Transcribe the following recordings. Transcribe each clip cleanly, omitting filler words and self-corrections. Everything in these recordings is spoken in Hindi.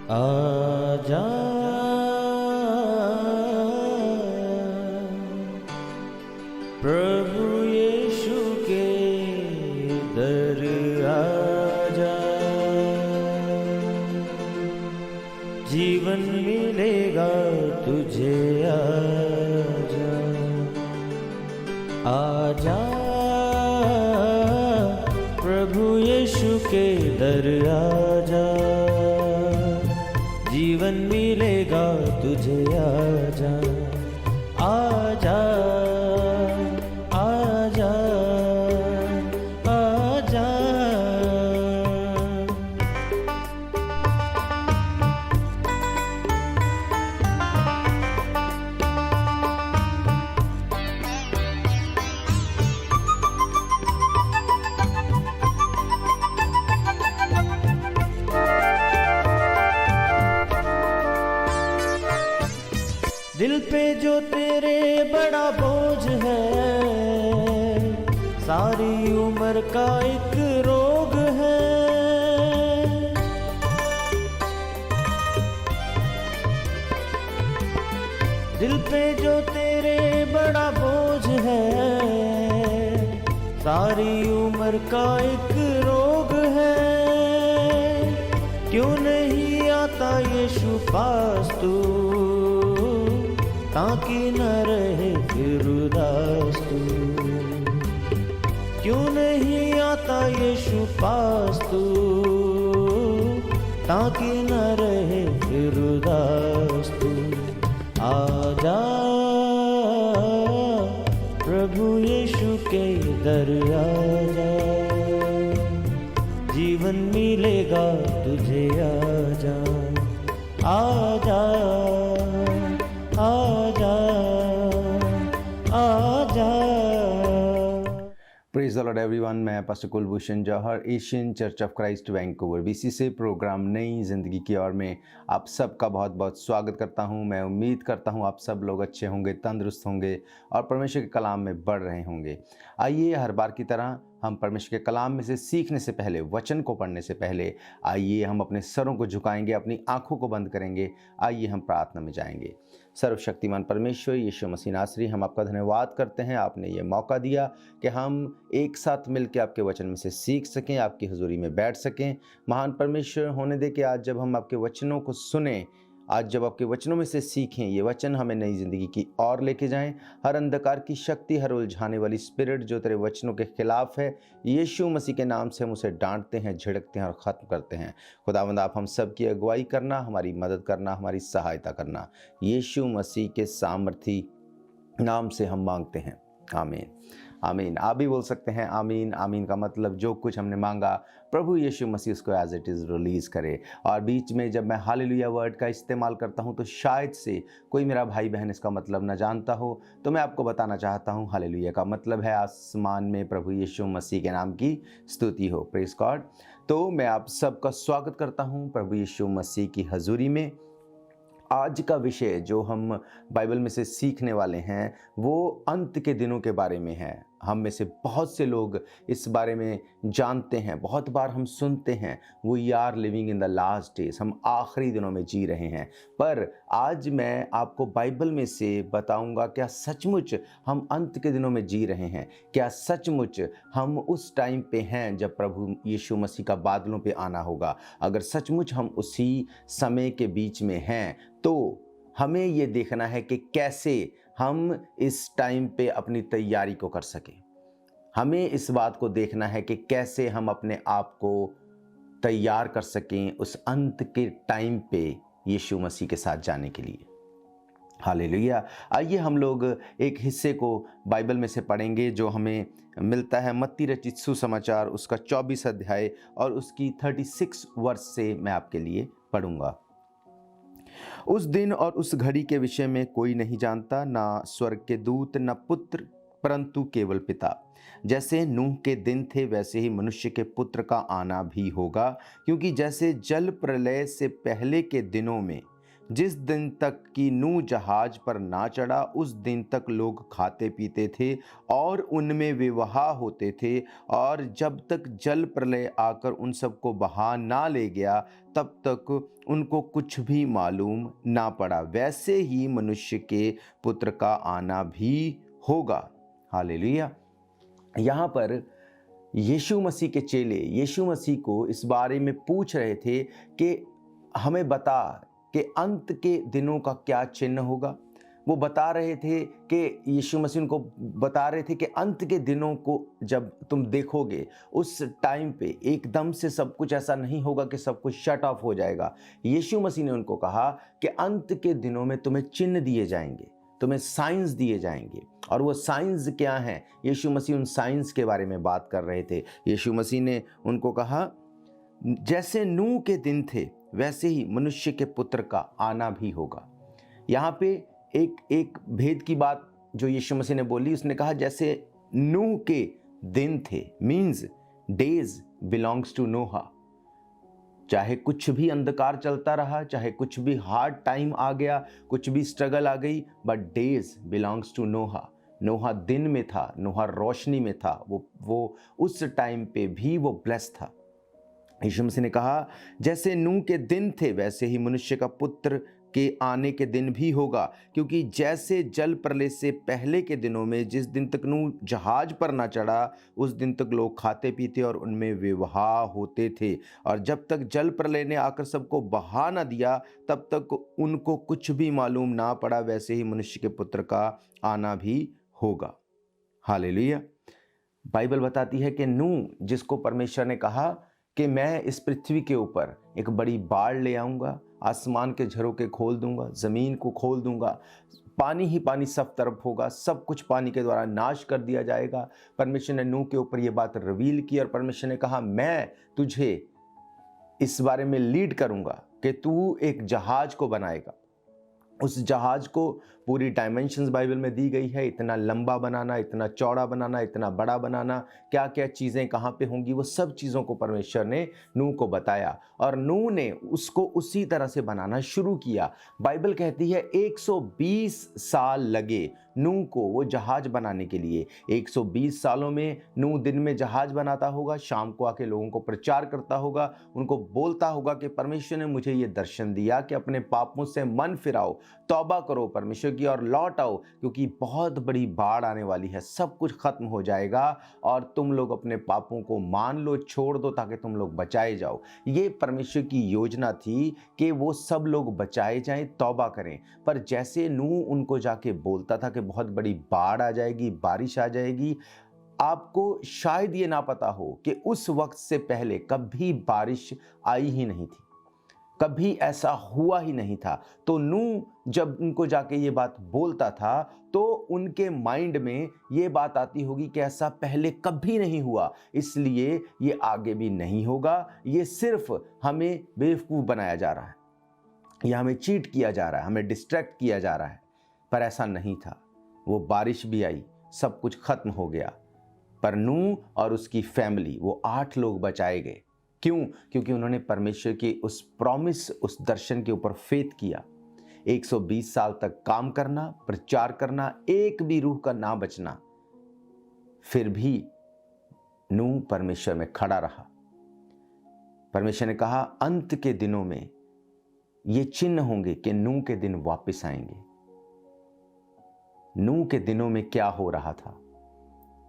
आजा प्रभु यीशु के दर आजा, जीवन मिलेगा तुझे। आजा आजा प्रभु यीशु के दर आजा, जीवन मिलेगा तुझे। आजा आजा आजा आजा। दिल पे जो तेरे बड़ा बोझ है, सारी उम्र का एक रोग है। दिल पे जो तेरे बड़ा बोझ है, सारी उम्र का एक रोग है। क्यों नहीं आता यीशु पास तू, ताकि न रहे फिर उदास तू। क्यों नहीं आता यीशु पास तू, ताकि न रहे फिर उदास तू। आजा प्रभु यीशु के दर आजा, जीवन मिलेगा तुझे। आजा आजा आजा आजा। Praise the lord everyone. मैं pastor Kulbhushan Johar, Asian church of Christ Vancouver BC से प्रोग्राम नई ज़िंदगी की ओर में आप सबका बहुत बहुत स्वागत करता हूं। मैं उम्मीद करता हूं आप सब लोग अच्छे होंगे, तंदुरुस्त होंगे और परमेश्वर के कलाम में बढ़ रहे होंगे। आइए हर बार की तरह हम परमेश्वर के कलाम में से सीखने से पहले, वचन को पढ़ने से पहले, आइए हम अपने सरों को झुकाएंगे, अपनी आंखों को बंद करेंगे। आइए हम प्रार्थना में जाएंगे। सर्वशक्तिमान परमेश्वर यीशु मसीह नासरी, हम आपका धन्यवाद करते हैं। आपने ये मौका दिया कि हम एक साथ मिलकर आपके वचन में से सीख सकें, आपकी हजूरी में बैठ सकें। महान परमेश्वर, होने दे कि आज जब हम आपके वचनों को सुने, आज जब आपके वचनों में से सीखें, ये वचन हमें नई ज़िंदगी की ओर लेके जाएं। हर अंधकार की शक्ति, हर उलझाने वाली स्पिरिट जो तेरे वचनों के खिलाफ है, यीशु मसीह के नाम से हम उसे डांटते हैं, झिड़कते हैं और ख़त्म करते हैं। खुदावंद, आप हम सब की अगुवाई करना, हमारी मदद करना, हमारी सहायता करना। यीशु मसीह के सामर्थी नाम से हम मांगते हैं, आमीन आमीन। आप भी बोल सकते हैं आमीन। आमीन का मतलब जो कुछ हमने मांगा प्रभु यीशु मसीह उसको एज इट इज़ रिलीज़ करे। और बीच में जब मैं हालेलुया वर्ड का इस्तेमाल करता हूं तो शायद से कोई मेरा भाई बहन इसका मतलब न जानता हो, तो मैं आपको बताना चाहता हूं हालेलुया का मतलब है आसमान में प्रभु यीशु मसीह के नाम की स्तुति हो। Praise God. तो मैं आप सबका स्वागत करता हूँ प्रभु यीशु मसीह की हजूरी में। आज का विषय जो हम बाइबल में से सीखने वाले हैं वो अंत के दिनों के बारे में है। हम में से बहुत से लोग इस बारे में जानते हैं, बहुत बार हम सुनते हैं, we are living in the last days, हम आखिरी दिनों में जी रहे हैं। पर आज मैं आपको बाइबल में से बताऊंगा क्या सचमुच हम अंत के दिनों में जी रहे हैं? क्या सचमुच हम उस टाइम पे हैं जब प्रभु यीशु मसीह का बादलों पे आना होगा? अगर सचमुच हम उसी समय के बीच में हैं तो हमें ये देखना है कि कैसे हम इस टाइम पे अपनी तैयारी को कर सकें। हमें इस बात को देखना है कि कैसे हम अपने आप को तैयार कर सकें उस अंत के टाइम पे यीशु मसीह के साथ जाने के लिए। हालेलुया। आइए हम लोग एक हिस्से को बाइबल में से पढ़ेंगे जो हमें मिलता है मत्ती रचित सुसमाचार, उसका 24 अध्याय और उसकी 36 वर्ष से मैं आपके लिए पढ़ूंगा। उस दिन और उस घड़ी के विषय में कोई नहीं जानता, ना स्वर्ग के दूत, न पुत्र, परंतु केवल पिता। जैसे नूह के दिन थे वैसे ही मनुष्य के पुत्र का आना भी होगा। क्योंकि जैसे जल प्रलय से पहले के दिनों में जिस दिन तक कि नूह जहाज पर ना चढ़ा उस दिन तक लोग खाते पीते थे और उनमें विवाह होते थे, और जब तक जल प्रलय आकर उन सबको बहा ना ले गया तब तक उनको कुछ भी मालूम ना पड़ा। वैसे ही मनुष्य के पुत्र का आना भी होगा। हालेलुया। यहाँ पर यीशु मसीह के चेले यीशु मसीह को इस बारे में पूछ रहे थे कि हमें बता कि अंत के दिनों का क्या चिन्ह होगा। वो बता रहे थे कि यीशु मसीह उनको बता रहे थे कि अंत के दिनों को जब तुम देखोगे उस टाइम पे एकदम से सब कुछ ऐसा नहीं होगा कि सब कुछ शट ऑफ हो जाएगा। यीशु मसीह ने उनको कहा कि अंत के दिनों में तुम्हें चिन्ह दिए जाएंगे, तुम्हें साइंस दिए जाएंगे। और वो साइंस क्या हैं? यीशु मसीह उन साइंस के बारे में बात कर रहे थे। यीशु मसीह ने उनको कहा जैसे नूह के दिन थे वैसे ही मनुष्य के पुत्र का आना भी होगा। यहाँ पे एक भेद की बात जो यीशु मसीह ने बोली, उसने कहा जैसे नूह के दिन थे, मीन्स डेज बिलोंग्स टू नोहा। चाहे कुछ भी अंधकार चलता रहा, चाहे कुछ भी हार्ड टाइम आ गया, कुछ भी स्ट्रगल आ गई, बट डेज बिलोंग्स टू नोहा। नोहा दिन में था, नोहा रोशनी में था, वो उस टाइम पे भी वो ब्लेस्ड था। यीशु मसीह ने कहा जैसे नूह के दिन थे वैसे ही मनुष्य का पुत्र के आने के दिन भी होगा, क्योंकि जैसे जल प्रलय से पहले के दिनों में जिस दिन तक नूह जहाज पर ना चढ़ा उस दिन तक लोग खाते पीते और उनमें विवाह होते थे, और जब तक जल प्रलय ने आकर सबको बहा ना दिया तब तक उनको कुछ भी मालूम ना पड़ा, वैसे ही मनुष्य के पुत्र का आना भी होगा। हालेलुया। बाइबल बताती है कि नूह, जिसको परमेश्वर ने कहा कि मैं इस पृथ्वी के ऊपर एक बड़ी बाढ़ ले आऊँगा, आसमान के झरोखे खोल दूंगा, ज़मीन को खोल दूंगा, पानी ही पानी सब तरफ होगा, सब कुछ पानी के द्वारा नाश कर दिया जाएगा। परमेश्वर ने नूह के ऊपर ये बात रिवील की और परमेश्वर ने कहा मैं तुझे इस बारे में लीड करूंगा कि तू एक जहाज को बनाएगा। उस जहाज को पूरी डायमेंशंस बाइबल में दी गई है, इतना लंबा बनाना, इतना चौड़ा बनाना, इतना बड़ा बनाना, क्या क्या चीज़ें कहाँ पे होंगी, वो सब चीज़ों को परमेश्वर ने नूह को बताया और नूह ने उसको उसी तरह से बनाना शुरू किया। बाइबल कहती है 120 साल लगे नूह को वो जहाज बनाने के लिए। 120 सालों में नूह दिन में जहाज बनाता होगा, शाम को आके लोगों को प्रचार करता होगा, उनको बोलता होगा कि परमेश्वर ने मुझे ये दर्शन दिया कि अपने पापों से मन फिराओ, तौबा करो परमेश्वर की और लौट आओ, क्योंकि बहुत बड़ी बाढ़ आने वाली है, सब कुछ खत्म हो जाएगा और तुम लोग अपने पापों को मान लो, छोड़ दो ताकि तुम लोग बचाए जाओ। ये परमेश्वर की योजना थी कि वो सब लोग बचाए जाएं, तौबा करें। पर जैसे नूह उनको जाके बोलता था कि बहुत बड़ी बाढ़ आ जाएगी, बारिश आ जाएगी, आपको शायद ये ना पता हो कि उस वक्त से पहले कभी बारिश आई ही नहीं थी, कभी ऐसा हुआ ही नहीं था। तो नूह जब उनको जाके ये बात बोलता था तो उनके माइंड में ये बात आती होगी कि ऐसा पहले कभी नहीं हुआ, इसलिए ये आगे भी नहीं होगा, ये सिर्फ हमें बेवकूफ़ बनाया जा रहा है, या हमें चीट किया जा रहा है, हमें डिस्ट्रैक्ट किया जा रहा है। पर ऐसा नहीं था। वो बारिश भी आई, सब कुछ खत्म हो गया, पर नूह और उसकी फैमिली, वो 8 लोग बचाए गए। क्यों? क्योंकि उन्होंने परमेश्वर के उस प्रॉमिस, उस दर्शन के ऊपर फेथ किया। 120 साल तक काम करना, प्रचार करना, एक भी रूह का ना बचना, फिर भी नूह परमेश्वर में खड़ा रहा। परमेश्वर ने कहा अंत के दिनों में ये चिन्ह होंगे कि नूह के दिन वापस आएंगे। नूह के दिनों में क्या हो रहा था?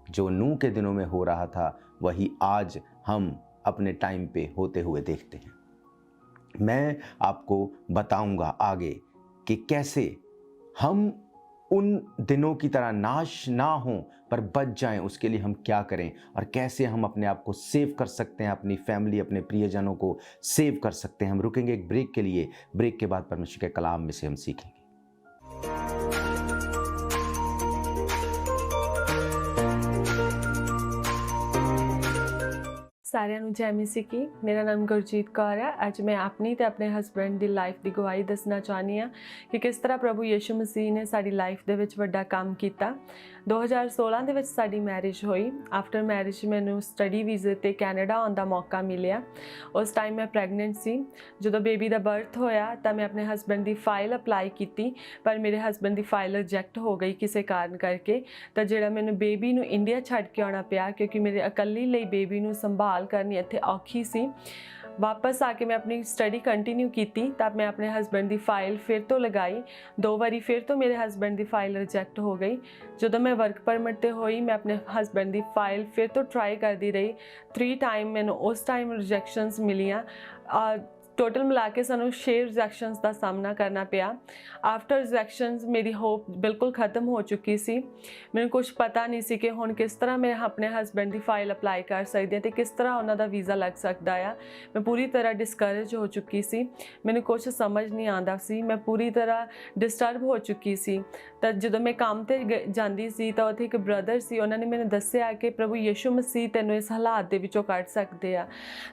जो नूह के दिनों में हो रहा था वही आज हम अपने टाइम पे होते हुए देखते हैं। मैं आपको बताऊंगा आगे कि कैसे हम उन दिनों की तरह नाश ना हों पर बच जाएं, उसके लिए हम क्या करें और कैसे हम अपने आप को सेव कर सकते हैं, अपनी फैमिली, अपने प्रियजनों को सेव कर सकते हैं। हम रुकेंगे एक ब्रेक के लिए, ब्रेक के बाद परमेश्वर के कलाम में से हम सीखेंगे। ਸਾਰਿਆਂ ਨੂੰ ਜੈ ਮਸੀਹ ਕੀ। ਮੇਰਾ ਨਾਮ ਗੁਰਜੀਤ ਕੌਰ ਹੈ। ਅੱਜ ਮੈਂ ਆਪਣੀ ਤੇ ਆਪਣੇ ਹਸਬੈਂਡ ਦੀ ਲਾਈਫ ਦੀ ਗਵਾਹੀ ਦੱਸਣਾ ਚਾਹੁੰਦੀ ਹਾਂ ਕਿ ਕਿਸ ਤਰ੍ਹਾਂ ਪ੍ਰਭੂ ਯਿਸੂ ਮਸੀਹ ਨੇ ਸਾਡੀ ਲਾਈਫ ਦੇ ਵਿੱਚ ਵੱਡਾ ਕੰਮ ਕੀਤਾ। 2016 ਦੇ ਵਿੱਚ ਸਾਡੀ ਮੈਰਿਜ ਹੋਈ। ਆਫਟਰ ਮੈਰਿਜ ਮੈਨੂੰ ਸਟੱਡੀ ਵੀਜ਼ੇ ਤੇ ਕੈਨੇਡਾ ਆਉਣ ਦਾ ਮੌਕਾ ਮਿਲਿਆ। ਉਸ ਟਾਈਮ ਮੈਂ ਪ੍ਰੈਗਨੈਂਟ ਸੀ। ਜਦੋਂ ਬੇਬੀ ਦਾ ਬਰਥ ਹੋਇਆ ਤਾਂ ਮੈਂ ਆਪਣੇ ਹਸਬੈਂਡ ਦੀ ਫਾਈਲ ਅਪਲਾਈ ਕੀਤੀ, ਪਰ ਮੇਰੇ ਹਸਬੈਂਡ ਦੀ ਫਾਈਲ ਰਿਜੈਕਟ ਹੋ ਗਈ ਕਿਸੇ ਕਾਰਨ ਕਰਕੇ। ਤਾਂ ਜਿਹੜਾ ਮੈਨੂੰ ਬੇਬੀ ਨੂੰ ਇੰਡੀਆ ਛੱਡ ਕੇ ਆਉਣਾ ਪਿਆ, ਕਿਉਂਕਿ ਮੇਰੇ ਇਕੱਲੀ ਲਈ ਬੇਬੀ ਨੂੰ ਸੰਭਾਲ ਕਰਨੀ ਇੱਥੇ ਔਖੀ ਸੀ। ਵਾਪਸ ਆ ਕੇ ਮੈਂ ਆਪਣੀ ਸਟੱਡੀ ਕੰਟੀਨਿਊ ਕੀਤੀ ਤਾਂ ਮੈਂ ਆਪਣੇ ਹਸਬੈਂਡ ਦੀ ਫਾਈਲ ਫਿਰ ਤੋਂ ਲਗਾਈ। 2 ਵਾਰੀ ਫਿਰ ਤੋਂ ਮੇਰੇ ਹਸਬੈਂਡ ਦੀ ਫਾਈਲ ਰਿਜੈਕਟ ਹੋ ਗਈ। ਜਦੋਂ ਮੈਂ ਵਰਕ ਪਰਮਿਟ ਤੇ ਹੋਈ, ਮੈਂ ਆਪਣੇ ਹਸਬੈਂਡ ਦੀ ਫਾਈਲ ਫਿਰ ਤੋਂ ਟਰਾਈ ਕਰਦੀ ਰਹੀ। 3 ਟਾਈਮ ਮੈਨੂੰ ਉਸ ਟਾਈਮ ਰਿਜੈਕਸ਼ਨਸ ਮਿਲੀਆਂ। ਟੋਟਲ ਮਿਲਾ ਕੇ ਸਾਨੂੰ 6 ਰਿਜੈਕਸ਼ਨਸ ਦਾ ਸਾਹਮਣਾ ਕਰਨਾ ਪਿਆ। ਆਫਟਰ ਰਿਜੈਕਸ਼ਨਸ ਮੇਰੀ ਹੋਪ ਬਿਲਕੁਲ ਖਤਮ ਹੋ ਚੁੱਕੀ ਸੀ। ਮੈਨੂੰ ਕੁਝ ਪਤਾ ਨਹੀਂ ਸੀ ਕਿ ਹੁਣ ਕਿਸ ਤਰ੍ਹਾਂ ਮੈਂ ਆਪਣੇ ਹਸਬੈਂਡ ਦੀ ਫਾਈਲ ਅਪਲਾਈ ਕਰ ਸਕਦੀ ਹਾਂ ਤੇ ਕਿਸ ਤਰ੍ਹਾਂ ਉਹਨਾਂ ਦਾ ਵੀਜ਼ਾ ਲੱਗ ਸਕਦਾ ਆ। ਮੈਂ ਪੂਰੀ ਤਰ੍ਹਾਂ ਡਿਸਕਰੇਜ ਹੋ ਚੁੱਕੀ ਸੀ। ਮੈਨੂੰ ਕੁਝ ਸਮਝ ਨਹੀਂ ਆਉਂਦਾ ਸੀ। ਮੈਂ ਪੂਰੀ ਤਰ੍ਹਾਂ ਡਿਸਟਰਬ ਹੋ ਚੁੱਕੀ ਸੀ। ਤਾਂ ਜਦੋਂ ਮੈਂ ਕੰਮ ਤੇ ਜਾਂਦੀ ਸੀ ਤਾਂ ਉੱਥੇ ਇੱਕ ਬ੍ਰਦਰ ਸੀ। ਉਹਨਾਂ ਨੇ ਮੈਨੂੰ ਦੱਸਿਆ ਕਿ ਪ੍ਰਭੂ ਯਿਸੂ ਮਸੀਹ ਤੈਨੂੰ ਇਸ ਹਾਲਾਤ ਦੇ ਵਿੱਚੋਂ ਕੱਢ ਸਕਦੇ ਆ।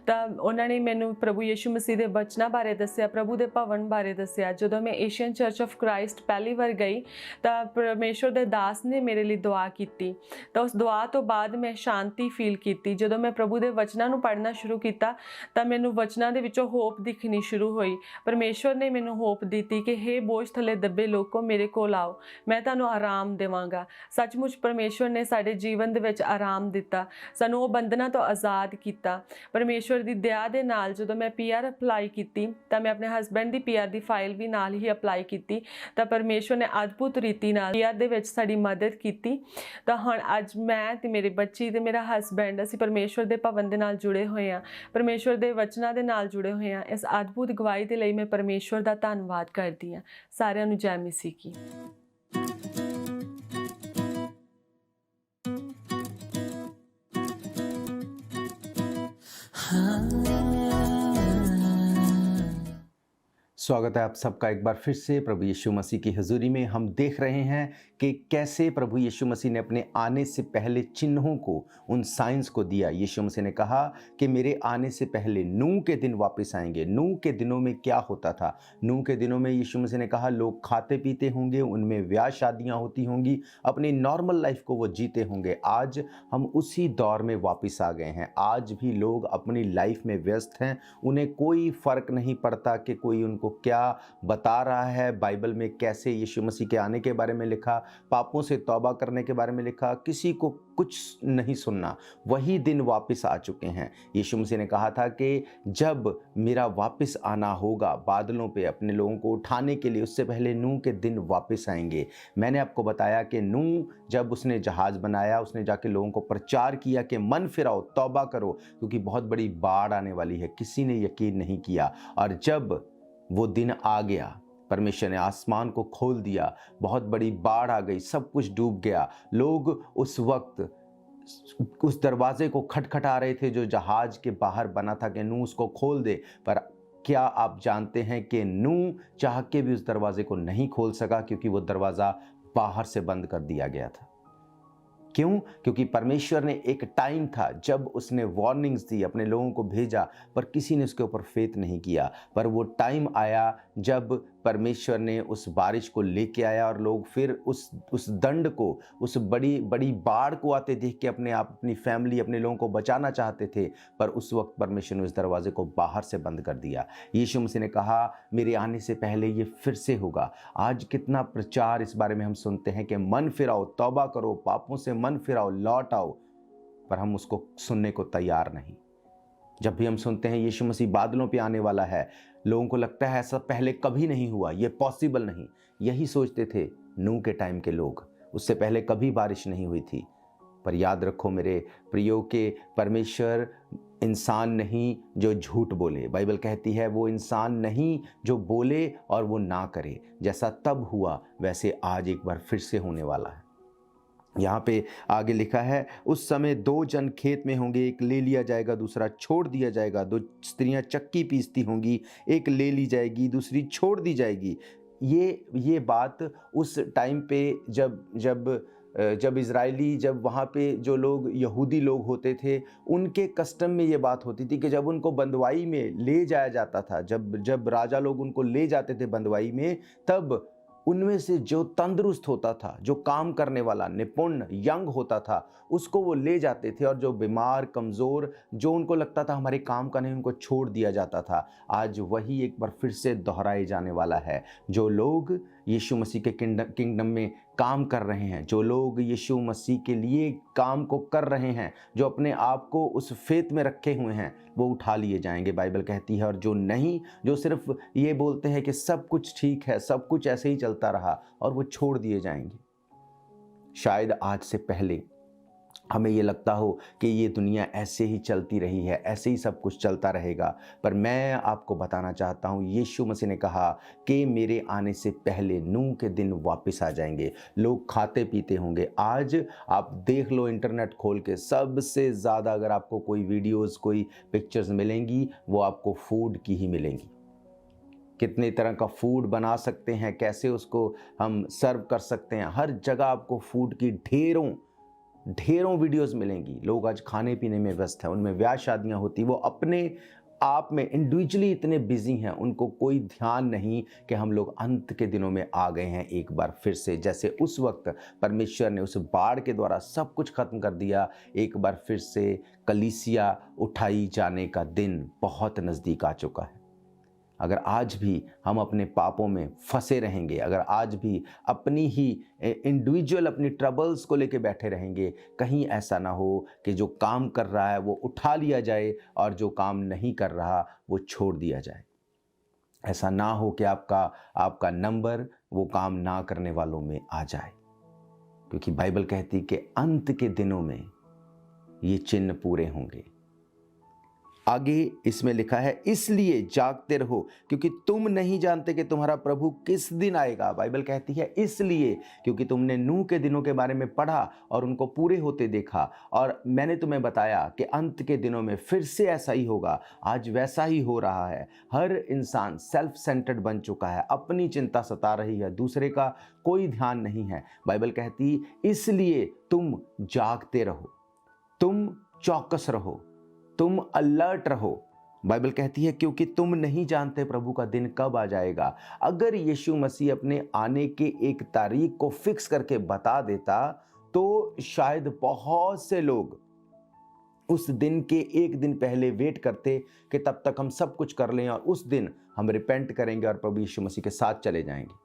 ਤਾਂ ਉਹਨਾਂ ਨੇ ਮੈਨੂੰ ਪ੍ਰਭੂ ਯਿਸੂ ਮਸੀਹ ਦੇ ਬਚਨਾਂ ਬਾਰੇ ਦੱਸਿਆ, ਪ੍ਰਭੂ ਦੇ ਭਵਨ ਬਾਰੇ ਦੱਸਿਆ। ਜਦੋਂ ਮੈਂ ਏਸ਼ੀਅਨ ਚਰਚ ਆਫ ਕ੍ਰਾਈਸਟ ਪਹਿਲੀ ਵਾਰ ਗਈ ਤਾਂ ਪਰਮੇਸ਼ਵਰ ਦੇ ਦਾਸ ਨੇ ਮੇਰੇ ਲਈ ਦੁਆ ਕੀਤੀ। ਤਾਂ ਉਸ ਦੁਆ ਤੋਂ ਬਾਅਦ ਮੈਂ ਸ਼ਾਂਤੀ ਫੀਲ ਕੀਤੀ। ਜਦੋਂ ਮੈਂ ਪ੍ਰਭੂ ਦੇ ਵਚਨਾਂ ਨੂੰ ਪੜ੍ਹਨਾ ਸ਼ੁਰੂ ਕੀਤਾ ਤਾਂ ਮੈਨੂੰ ਵਚਨਾਂ ਦੇ ਵਿੱਚੋਂ ਹੋਪ ਦਿਖਣੀ ਸ਼ੁਰੂ ਹੋਈ। ਪਰਮੇਸ਼ਵਰ ਨੇ ਮੈਨੂੰ ਹੋਪ ਦਿੱਤੀ ਕਿ ਹੇ ਬੋਝ ਥੱਲੇ ਦੱਬੇ ਲੋਕੋ, ਮੇਰੇ ਕੋਲ ਆਓ, ਮੈਂ ਤੁਹਾਨੂੰ ਆਰਾਮ ਦੇਵਾਂਗਾ। ਸੱਚਮੁੱਚ ਪਰਮੇਸ਼ਵਰ ਨੇ ਸਾਡੇ ਜੀਵਨ ਦੇ ਵਿੱਚ ਆਰਾਮ ਦਿੱਤਾ, ਸਾਨੂੰ ਉਹ ਬੰਧਨਾਂ ਤੋਂ ਆਜ਼ਾਦ ਕੀਤਾ। ਪਰਮੇਸ਼ਵਰ ਦੀ ਦਇਆ ਦੇ ਨਾਲ ਜਦੋਂ ਮੈਂ PR ਅਪਲਾਈ ਕੀਤੀ ਤਾਂ ਮੈਂ ਆਪਣੇ ਹਸਬੈਂਡ ਦੀ PR ਦੀ ਫਾਈਲ ਵੀ ਨਾਲ ਹੀ ਅਪਲਾਈ ਕੀਤੀ। ਤਾਂ ਪਰਮੇਸ਼ਵਰ ਨੇ ਅਦਭੁਤ ਰੀਤੀ ਨਾਲ PR ਦੇ ਵਿੱਚ ਸਾਡੀ ਮਦਦ ਕੀਤੀ। ਤਾਂ ਹੁਣ ਅੱਜ ਮੈਂ ਤੇ ਮੇਰੇ ਬੱਚੀ ਤੇ ਮੇਰਾ ਹਸਬੈਂਡ ਅਸੀਂ ਪਰਮੇਸ਼ਵਰ ਦੇ ਭਵਨ ਦੇ ਨਾਲ ਜੁੜੇ ਹੋਏ ਹਾਂ, ਪਰਮੇਸ਼ਵਰ ਦੇ ਵਚਨਾਂ ਦੇ ਨਾਲ ਜੁੜੇ ਹੋਏ ਹਾਂ। ਇਸ ਅਦਭੁਤ ਗਵਾਹੀ ਦੇ ਲਈ ਮੈਂ ਪਰਮੇਸ਼ਵਰ ਦਾ ਧੰਨਵਾਦ ਕਰਦੀ ਹਾਂ। ਸਾਰਿਆਂ ਨੂੰ ਜੈ ਮਸੀਹ ਕੀ। स्वागत है आप सबका एक बार फिर से प्रभु यीशु मसीह की हजूरी में। हम देख रहे हैं कि कैसे प्रभु यीशु मसीह ने अपने आने से पहले चिन्हों को, उन साइंस को दिया। यीशु मसीह ने कहा कि मेरे आने से पहले नूह के दिन वापस आएंगे। नूह के दिनों में क्या होता था? नूह के दिनों में यीशु मसीह ने कहा लोग खाते पीते होंगे, उनमें ब्याह शादियाँ होती होंगी, अपनी नॉर्मल लाइफ को वो जीते होंगे। आज हम उसी दौर में वापस आ गए हैं। आज भी लोग अपनी लाइफ में व्यस्त हैं। उन्हें कोई फ़र्क नहीं पड़ता कि कोई उनको क्या बता रहा है। बाइबल में कैसे यीशु मसीह के आने के बारे में लिखा, पापों से तौबा करने के बारे में लिखा, किसी को कुछ नहीं सुनना। वही दिन वापस आ चुके हैं। यीशु मसीह ने कहा था कि जब मेरा वापस आना होगा बादलों पे अपने लोगों को उठाने के लिए, उससे पहले नूह के दिन वापस आएंगे। मैंने आपको बताया कि नूह जब उसने जहाज़ बनाया, उसने जाके लोगों को प्रचार किया कि मन फिराओ, तौबा करो, क्योंकि बहुत बड़ी बाढ़ आने वाली है। किसी ने यकीन नहीं किया। और जब वो दिन आ गया, परमेश्वर ने आसमान को खोल दिया, बहुत बड़ी बाढ़ आ गई, सब कुछ डूब गया। लोग उस वक्त उस दरवाजे को खटखटा रहे थे जो जहाज के बाहर बना था कि नूह उसको खोल दे। पर क्या आप जानते हैं कि नूह चाह के भी उस दरवाजे को नहीं खोल सका, क्योंकि वो दरवाज़ा बाहर से बंद कर दिया गया था। क्यों? क्योंकि परमेश्वर ने एक टाइम था जब उसने वार्निंग्स दी, अपने लोगों को भेजा, पर किसी ने उसके ऊपर फेथ नहीं किया। पर वो टाइम आया जब परमेश्वर ने उस बारिश को लेके आया और लोग फिर उस दंड को, उस बड़ी बड़ी बाढ़ को आते देख के अपने आप, अपनी फैमिली, अपने लोगों को बचाना चाहते थे। पर उस वक्त परमेश्वर ने उस दरवाजे को बाहर से बंद कर दिया। यीशु मसीह ने कहा मेरे आने से पहले ये फिर से होगा। आज कितना प्रचार इस बारे में हम सुनते हैं कि मन फिराओ, तौबा करो, पापों से मन फिराओ, लौट आओ, पर हम उसको सुनने को तैयार नहीं। जब भी हम सुनते हैं यीशु मसीह बादलों पे आने वाला है, लोगों को लगता है ऐसा पहले कभी नहीं हुआ, ये पॉसिबल नहीं। यही सोचते थे नूह के टाइम के लोग। उससे पहले कभी बारिश नहीं हुई थी। पर याद रखो मेरे प्रियो के परमेश्वर इंसान नहीं जो झूठ बोले। बाइबल कहती है वो इंसान नहीं जो बोले और वो ना करे। जैसा तब हुआ वैसे आज एक बार फिर से होने वाला है। यहाँ पे आगे लिखा है उस समय 2 जन खेत में होंगे, एक ले लिया जाएगा, दूसरा छोड़ दिया जाएगा। 2 स्त्रियां चक्की पीसती होंगी, एक ले ली जाएगी, दूसरी छोड़ दी जाएगी। ये बात उस टाइम पे जब जब इज़राइली, जब वहाँ पे जो लोग यहूदी लोग होते थे, उनके कस्टम में ये बात होती थी कि जब उनको बंदवाई में ले जाया जाता था, जब राजा लोग उनको ले जाते थे बंदवाई में, तब उनमें से जो तंदुरुस्त होता था, जो काम करने वाला, निपुण, यंग होता था, उसको वो ले जाते थे, और जो बीमार, कमज़ोर, जो उनको लगता था हमारे काम का नहीं, उनको छोड़ दिया जाता था। आज वही एक बार फिर से दोहराए जाने वाला है। जो लोग यीशु मसीह के किंगडम में काम कर रहे हैं, जो लोग यीशु मसीह के लिए काम को कर रहे हैं, जो अपने आप को उस फेथ में रखे हुए हैं, वो उठा लिए जाएंगे, बाइबल कहती है। और जो नहीं, जो सिर्फ ये बोलते हैं कि सब कुछ ठीक है, सब कुछ ऐसे ही चलता रहा, और वो छोड़ दिए जाएंगे। शायद आज से पहले हमें ये लगता हो कि ये दुनिया ऐसे ही चलती रही है, ऐसे ही सब कुछ चलता रहेगा, पर मैं आपको बताना चाहता हूँ, यीशु मसीह ने कहा कि मेरे आने से पहले नूह के दिन वापस आ जाएंगे। लोग खाते पीते होंगे। आज आप देख लो इंटरनेट खोल के, सबसे ज़्यादा अगर आपको कोई वीडियोज़, कोई पिक्चर्स मिलेंगी, वो आपको फूड की ही मिलेंगी। कितने तरह का फूड बना सकते हैं, कैसे उसको हम सर्व कर सकते हैं, हर जगह आपको फूड की ढेरों वीडियोस मिलेंगी। लोग आज खाने पीने में व्यस्त हैं, उनमें ब्याह शादियां होती, वो अपने आप में इंडिविजुअली इतने बिजी हैं, उनको कोई ध्यान नहीं कि हम लोग अंत के दिनों में आ गए हैं एक बार फिर से। जैसे उस वक्त परमेश्वर ने उस बाढ़ के द्वारा सब कुछ खत्म कर दिया, एक बार फिर से कलीसिया उठाई जाने का दिन बहुत नज़दीक आ चुका है। अगर आज भी हम अपने पापों में फंसे रहेंगे, अगर आज भी अपनी ही इंडिविजुअल अपनी ट्रबल्स को लेके बैठे रहेंगे, कहीं ऐसा ना हो कि जो काम कर रहा है वो उठा लिया जाए और जो काम नहीं कर रहा वो छोड़ दिया जाए। ऐसा ना हो कि आपका नंबर वो काम ना करने वालों में आ जाए, क्योंकि बाइबल कहती कि अंत के दिनों में ये चिन्ह पूरे होंगे। आगे इसमें लिखा है, इसलिए जागते रहो क्योंकि तुम नहीं जानते कि तुम्हारा प्रभु किस दिन आएगा। बाइबल कहती है इसलिए, क्योंकि तुमने नूह के दिनों के बारे में पढ़ा और उनको पूरे होते देखा, और मैंने तुम्हें बताया कि अंत के दिनों में फिर से ऐसा ही होगा। आज वैसा ही हो रहा है। हर इंसान सेल्फ सेंटर्ड बन चुका है, अपनी चिंता सता रही है, दूसरे का कोई ध्यान नहीं है। बाइबल कहती इसलिए तुम जागते रहो, तुम चौकस रहो, तुम अलर्ट रहो। बाइबल कहती है क्योंकि तुम नहीं जानते प्रभु का दिन कब आ जाएगा। अगर यीशु मसीह अपने आने के एक तारीख को फिक्स करके बता देता तो शायद बहुत से लोग उस दिन के एक दिन पहले वेट करते कि तब तक हम सब कुछ कर लें और उस दिन हम रिपेंट करेंगे और प्रभु यीशु मसीह के साथ चले जाएंगे।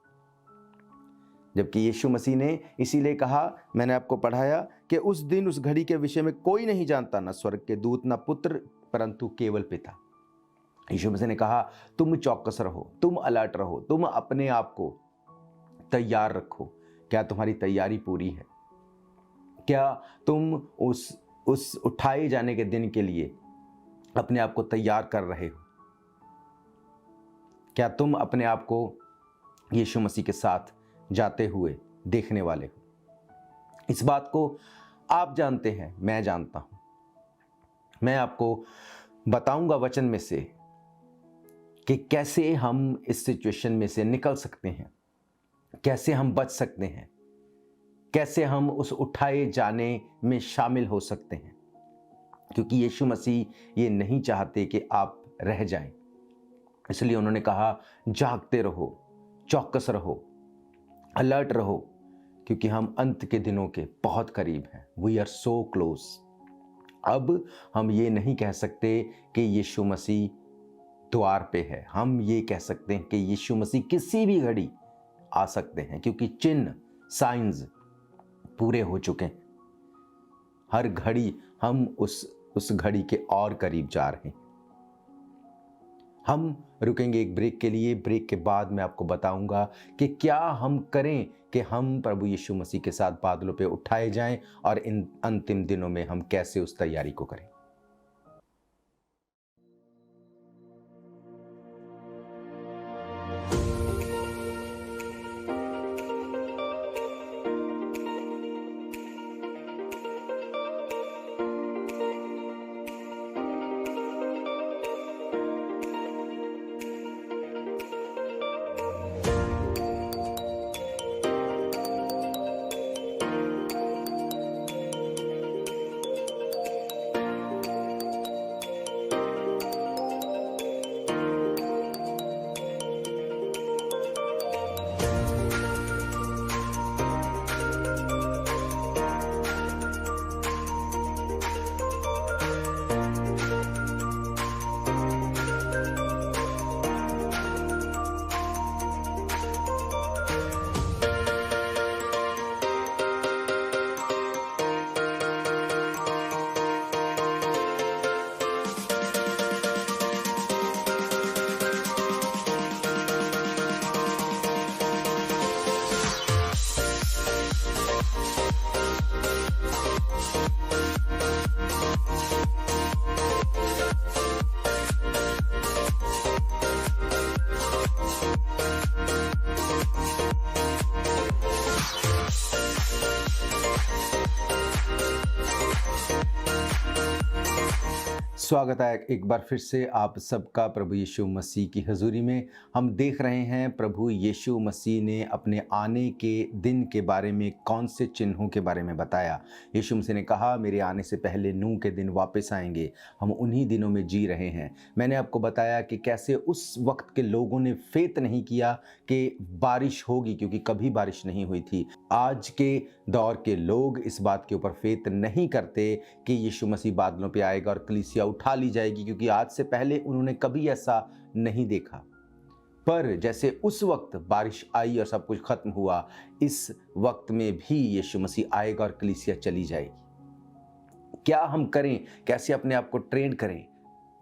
जबकि यीशु मसीह ने इसीलिए कहा, मैंने आपको पढ़ाया कि उस दिन उस घड़ी के विषय में कोई नहीं जानता, न स्वर्ग के दूत न पुत्र, परंतु केवल पिता। यीशु मसीह ने कहा तुम चौकस रहो, तुम अलर्ट रहो, तुम अपने आप को तैयार रखो। क्या तुम्हारी तैयारी पूरी है? क्या तुम उस उठाए जाने के दिन के लिए अपने आप को तैयार कर रहे हो? क्या तुम अपने आप को यीशु मसीह के साथ जाते हुए देखने वाले हो? इस बात को आप जानते हैं, मैं जानता हूं। मैं आपको बताऊंगा वचन में से कि कैसे हम इस सिचुएशन में से निकल सकते हैं, कैसे हम बच सकते हैं, कैसे हम उस उठाए जाने में शामिल हो सकते हैं, क्योंकि यीशु मसीह ये नहीं चाहते कि आप रह जाएं। इसलिए उन्होंने कहा जागते रहो, चौकस रहो, अलर्ट रहो, क्योंकि हम अंत के दिनों के बहुत करीब हैं। We are so close. अब हम ये नहीं कह सकते कि यीशु मसीह द्वार पे है, हम ये कह सकते हैं कि यीशु मसीह किसी भी घड़ी आ सकते हैं, क्योंकि चिन्ह, साइंस पूरे हो चुके हैं। हर घड़ी हम उस घड़ी के और करीब जा रहे हैं। हम रुकेंगे एक ब्रेक के लिए। ब्रेक के बाद मैं आपको बताऊंगा कि क्या हम करें कि हम प्रभु यीशु मसीह के साथ बादलों पे उठाए जाएं और इन अंतिम दिनों में हम कैसे उस तैयारी को करें। स्वागत है एक बार फिर से आप सबका प्रभु यीशु मसीह की हजूरी में। हम देख रहे हैं प्रभु यीशु मसीह ने अपने आने के दिन के बारे में कौन से चिन्हों के बारे में बताया। यीशु मसीह ने कहा मेरे आने से पहले नूह के दिन वापस आएंगे। हम उन्हीं दिनों में जी रहे हैं। मैंने आपको बताया कि कैसे उस वक्त के लोगों ने फेथ नहीं किया कि बारिश होगी, क्योंकि कभी बारिश नहीं हुई थी। आज के दौर के लोग इस बात के ऊपर फेथ नहीं करते कि यीशु मसीह बादलों पे आएगा और कलीसिया उठा ली जाएगी, क्योंकि आज से पहले उन्होंने कभी ऐसा नहीं देखा। पर जैसे उस वक्त बारिश आई और सब कुछ खत्म हुआ, इस वक्त में भी यीशु मसीह आएगा और कलीसिया चली जाएगी। क्या हम करें, कैसे अपने आप को ट्रेन करें?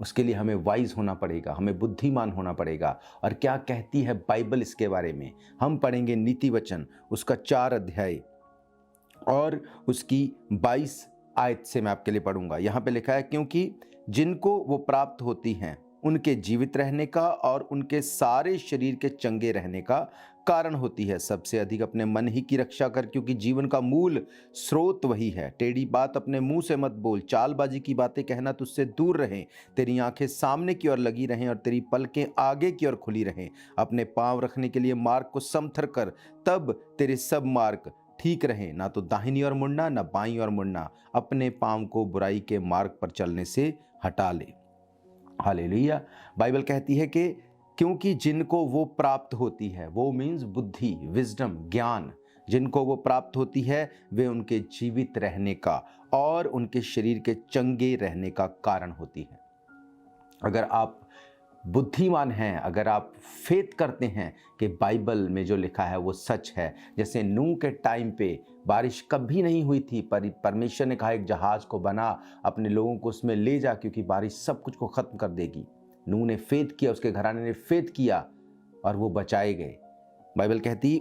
उसके लिए हमें वाइज होना पड़ेगा, हमें बुद्धिमान होना पड़ेगा। और क्या कहती है बाइबल इसके बारे में? हम पढ़ेंगे नीति वचन उसका 4 अध्याय और उसकी 22 आयत से मैं आपके लिए पढ़ूंगा। यहाँ पे लिखा है, क्योंकि जिनको वो प्राप्त होती हैं उनके जीवित रहने का और उनके सारे शरीर के चंगे रहने का कारण होती है। सबसे अधिक अपने मन ही की रक्षा कर, क्योंकि जीवन का मूल स्रोत वही है। टेढ़ी बात अपने मुंह से मत बोल, चालबाजी की बातें कहना तुझसे दूर रहें। तेरी आंखें सामने की ओर लगी रहें और तेरी पलकें आगे की ओर खुली रहें। अपने पांव रखने के लिए मार्ग को समथर कर, तब तेरे सब मार्ग ठीक रहे। ना तो दाहिनी ओर मुड़ना, ना बाईं ओर मुड़ना। अपने पांव को बुराई के मार्ग पर चलने से हटा ले। हालेलुया। बाइबल कहती है कि क्योंकि जिनको वो प्राप्त होती है, वो मीन्स बुद्धि, विजडम, ज्ञान, जिनको वो प्राप्त होती है वे उनके जीवित रहने का और उनके शरीर के चंगे रहने का कारण होती है। अगर आप बुद्धिमान हैं, अगर आप फेथ करते हैं कि बाइबल में जो लिखा है वो सच है, जैसे नूह के टाइम पे बारिश कभी नहीं हुई थी, पर परमेश्वर ने कहा एक जहाज को बना, अपने लोगों को उसमें ले जा, क्योंकि बारिश सब कुछ को ख़त्म कर देगी। नूह ने फेथ किया, उसके घराने ने फेथ किया और वो बचाए गए। बाइबल कहती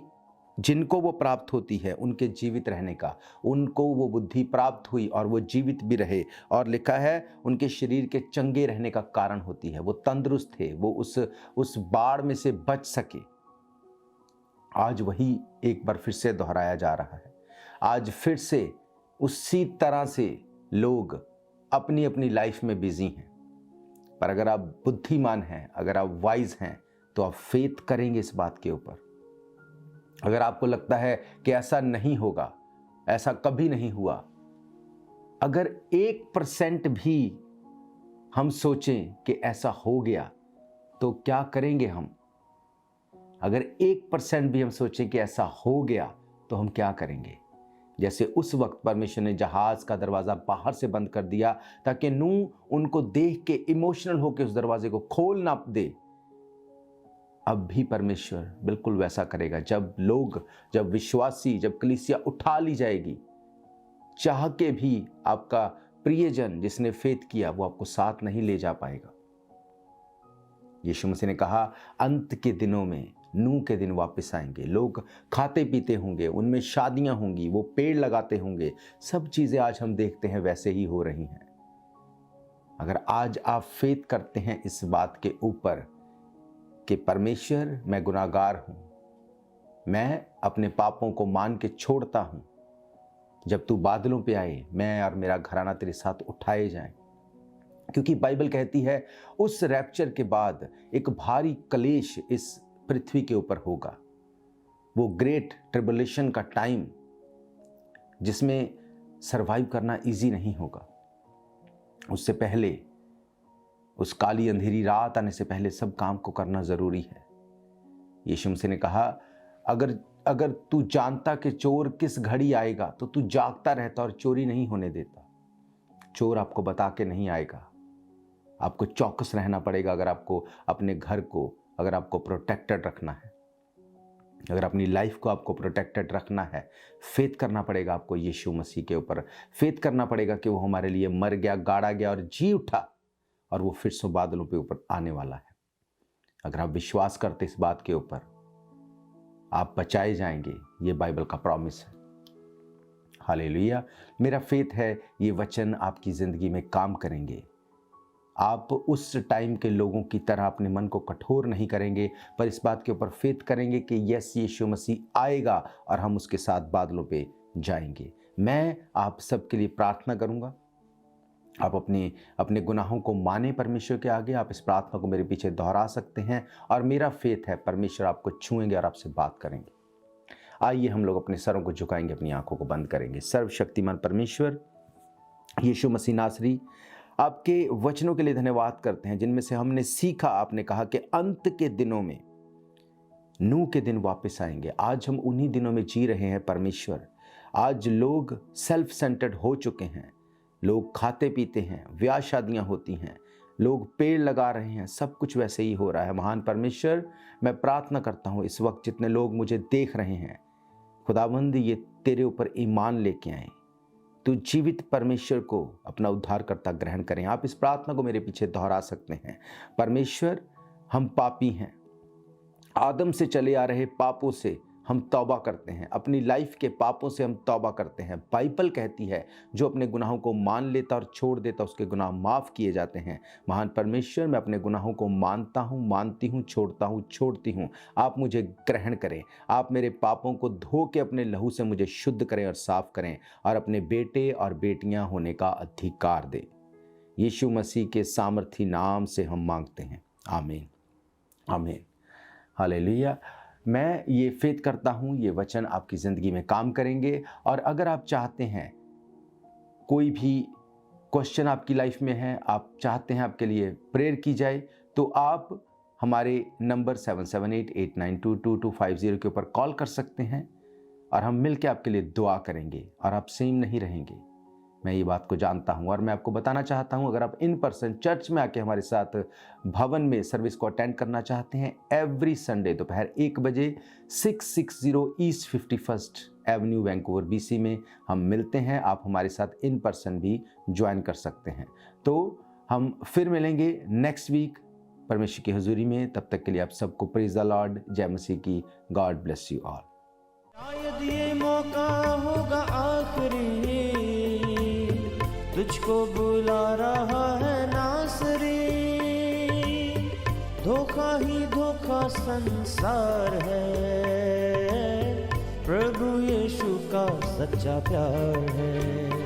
जिनको वो प्राप्त होती है उनके जीवित रहने का, उनको वो बुद्धि प्राप्त हुई और वो जीवित भी रहे। और लिखा है उनके शरीर के चंगे रहने का कारण होती है, वो तंदुरुस्त थे, वो उस बाढ़ में से बच सके। आज वही एक बार फिर से दोहराया जा रहा है। आज फिर से उसी तरह से लोग अपनी अपनी लाइफ में बिजी हैं। पर अगर आप बुद्धिमान हैं, अगर आप वाइज हैं, तो आप फेथ करेंगे इस बात के ऊपर। अगर आपको लगता है कि ऐसा नहीं होगा, ऐसा कभी नहीं हुआ, अगर 1% भी हम सोचें कि ऐसा हो गया, तो क्या करेंगे हम? अगर 1% भी हम सोचें कि ऐसा हो गया, तो हम क्या करेंगे? जैसे उस वक्त परमेश्वर ने जहाज का दरवाज़ा बाहर से बंद कर दिया ताकि नूह उनको देख के इमोशनल होकर उस दरवाजे को खोल ना दे। अब भी परमेश्वर बिल्कुल वैसा करेगा। जब विश्वासी, जब कलीसिया उठा ली जाएगी, चाह के भी आपका प्रियजन जिसने फेथ किया वो आपको साथ नहीं ले जा पाएगा। यीशु मसीह ने कहा अंत के दिनों में नूह के दिन वापस आएंगे। लोग खाते पीते होंगे, उनमें शादियां होंगी, वो पेड़ लगाते होंगे। सब चीजें आज हम देखते हैं वैसे ही हो रही हैं। अगर आज आप फेथ करते हैं इस बात के ऊपर कि परमेश्वर मैं गुनाहगार हूं, मैं अपने पापों को मान के छोड़ता हूं, जब तू बादलों पे आए मैं और मेरा घराना तेरे साथ उठाए जाएं। क्योंकि बाइबल कहती है उस रैप्चर के बाद एक भारी कलेश इस पृथ्वी के ऊपर होगा। वो ग्रेट ट्रिबुलेशन का टाइम, जिसमें सरवाइव करना इजी नहीं होगा। उससे पहले, उस काली अंधेरी रात आने से पहले सब काम को करना जरूरी है। यीशु मसीह ने कहा अगर तू जानता कि चोर किस घड़ी आएगा तो तू जागता रहता और चोरी नहीं होने देता। चोर आपको बता के नहीं आएगा, आपको चौकस रहना पड़ेगा। अगर आपको अपने घर को, अगर आपको प्रोटेक्टेड रखना है, अगर अपनी लाइफ को आपको प्रोटेक्टेड रखना है, फेथ करना पड़ेगा आपको यीशु मसीह के ऊपर। फेथ करना पड़ेगा कि वो हमारे लिए मर गया, गाड़ा गया और जी उठा, और वो फिर से बादलों पे ऊपर आने वाला है। अगर आप विश्वास करते इस बात के ऊपर, आप बचाए जाएंगे। ये बाइबल का प्रॉमिस है। हालेलुया। मेरा फेथ है ये वचन आपकी ज़िंदगी में काम करेंगे। आप उस टाइम के लोगों की तरह अपने मन को कठोर नहीं करेंगे, पर इस बात के ऊपर फेथ करेंगे कि यस, यीशु मसीह आएगा और हम उसके साथ बादलों पे जाएंगे। मैं आप सबके लिए प्रार्थना करूंगा आप अपने गुनाहों को माने परमेश्वर के आगे। आप इस प्रार्थना को मेरे पीछे दोहरा सकते हैं और मेरा फेथ है परमेश्वर आपको छुएंगे और आपसे बात करेंगे। आइए हम लोग अपने सरों को झुकाएंगे, अपनी आंखों को बंद करेंगे। सर्वशक्तिमान परमेश्वर यीशु मसीह नासरी, आपके वचनों के लिए धन्यवाद करते हैं जिनमें से हमने सीखा। आपने कहा कि अंत के दिनों में नूह के दिन वापस आएंगे। आज हम उन्हीं दिनों में जी रहे हैं परमेश्वर। आज लोग सेल्फ सेंटर्ड हो चुके हैं, लोग खाते पीते हैं, ब्याह शादियां होती हैं, लोग पेड़ लगा रहे हैं, सब कुछ वैसे ही हो रहा है। महान परमेश्वर, मैं प्रार्थना करता हूँ इस वक्त जितने लोग मुझे देख रहे हैं, खुदावंद ये तेरे ऊपर ईमान लेके आए, तू जीवित परमेश्वर को अपना उद्धारकर्ता ग्रहण करें। आप इस प्रार्थना को मेरे पीछे दोहरा सकते हैं। परमेश्वर, हम पापी हैं, आदम से चले आ रहे पापों से हम तौबा करते हैं, अपनी लाइफ के पापों से हम तौबा करते हैं। बाइबल कहती है जो अपने गुनाहों को मान लेता और छोड़ देता उसके गुनाह माफ़ किए जाते हैं। महान परमेश्वर, मैं अपने गुनाहों को मानता हूँ, मानती हूँ, छोड़ता हूँ, छोड़ती हूँ। आप मुझे ग्रहण करें, आप मेरे पापों को धो के अपने लहू से मुझे शुद्ध करें और साफ करें और अपने बेटे और बेटियाँ होने का अधिकार दें। यीशु मसीह के सामर्थी नाम से हम मांगते हैं, आमीन, आमीन, हालेलुया। मैं ये फेथ करता हूँ ये वचन आपकी ज़िंदगी में काम करेंगे। और अगर आप चाहते हैं, कोई भी क्वेश्चन आपकी लाइफ में है, आप चाहते हैं आपके लिए प्रेयर की जाए, तो आप हमारे नंबर 7788922250 के ऊपर कॉल कर सकते हैं और हम मिल के आपके लिए दुआ करेंगे और आप सेम नहीं रहेंगे। मैं ये बात को जानता हूँ और मैं आपको बताना चाहता हूँ, अगर आप इन पर्सन चर्च में आके हमारे साथ भवन में सर्विस को अटेंड करना चाहते हैं, एवरी संडे दोपहर 1 बजे 660 east 51st Avenue Vancouver BC में हम मिलते हैं। आप हमारे साथ इन पर्सन भी ज्वाइन कर सकते हैं। तो हम फिर मिलेंगे नेक्स्ट वीक परमेश्वर की हजूरी में। तब तक के लिए आप सबको प्रेज द लॉर्ड, जय मसीह की। God bless you all. शायद ये मौका होगा आखिरी, तुझको बुला रहा है नासरी। धोखा ही धोखा संसार है, प्रभु यीशु का सच्चा प्यार है।